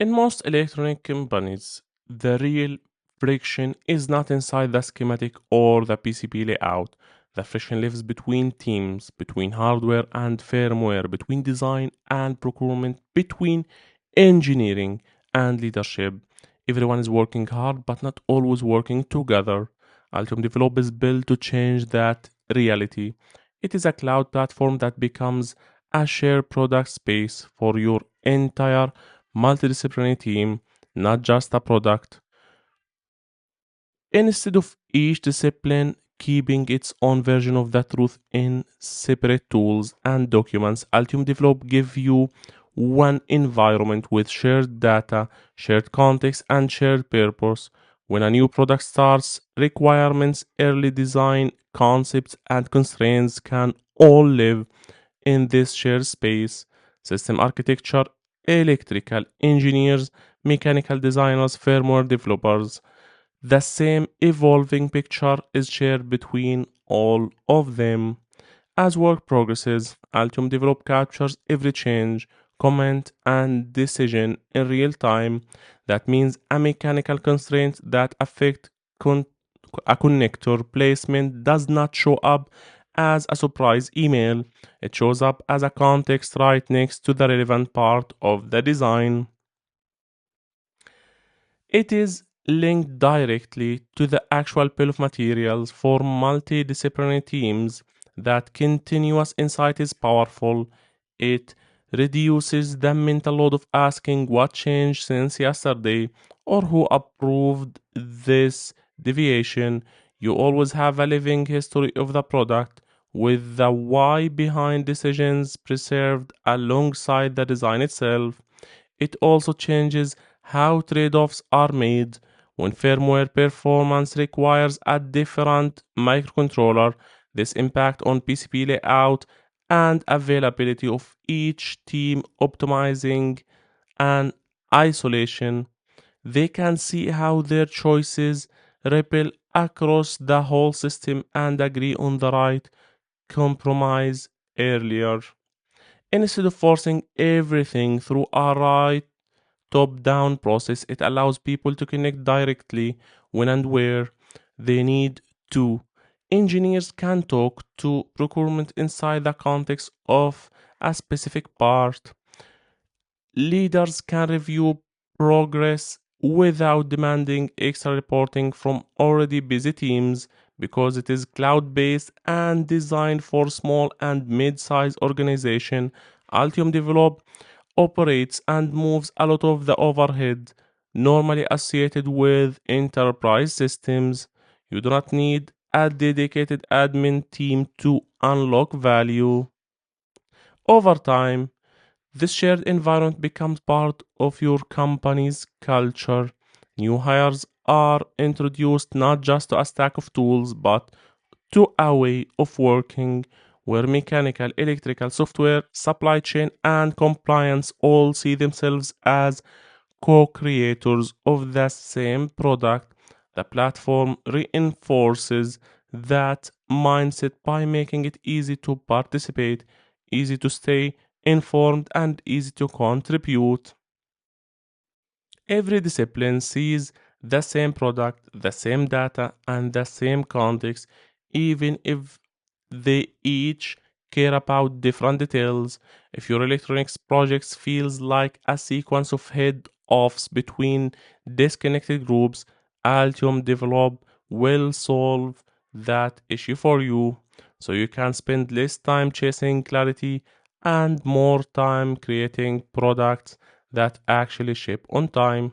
In most electronic companies, the real friction is not inside the schematic or the PCB layout. The friction lives between teams, between hardware and firmware, between design and procurement, between engineering and leadership. Everyone is working hard but not always working together. Altium Develop is built to change that reality. It is a cloud platform that becomes a shared product space for your entire multidisciplinary team, not just a product. Instead of each discipline keeping its own version of the truth in separate tools and documents, Altium Develop give you one environment with shared data, shared context, and shared purpose. When a new product starts, requirements, early design, concepts, and constraints can all live in this shared space. System architecture, electrical engineers, mechanical designers, firmware developers. The same evolving picture is shared between all of them. As work progresses, Altium Develop captures every change, comment, and decision in real time. That means a mechanical constraint that affect con- a connector placement does not show up as a surprise email. It shows up as a context right next to the relevant part of the design. It is linked directly to the actual bill of materials for multidisciplinary teams. That continuous insight is powerful. It reduces the mental load of asking what changed since yesterday or who approved this deviation. You always have a living history of the product with the why behind decisions preserved alongside the design itself. It also changes how trade offs are made. When firmware performance requires a different microcontroller, this impact on PCB layout and availability of each team optimizing and isolation. They can see how their choices ripple across the whole system and agree on the right compromise earlier. Instead of forcing everything through a right top down process, it allows people to connect directly when and where they need to. Engineers can talk to procurement inside the context of a specific part. Leaders can review progress without demanding extra reporting from already busy teams because it is cloud based and designed for small and mid sized organizations. Altium Develop operates and moves a lot of the overhead normally associated with enterprise systems. You do not need a dedicated admin team to unlock value. Over time, this shared environment becomes part of your company's culture. New hires are introduced not just to a stack of tools, but to a way of working where mechanical, electrical, software, supply chain, and compliance all see themselves as co creators of the same product. The platform reinforces that mindset by making it easy to participate, easy to stay informed, and easy to contribute. Every discipline sees the same product, the same data, and the same context, even if they each care about different details. If your electronics projects feels like a sequence of head-offs between disconnected groups, Altium Develop will solve that issue for you, so you can spend less time chasing clarity and more time creating products that actually ship on time.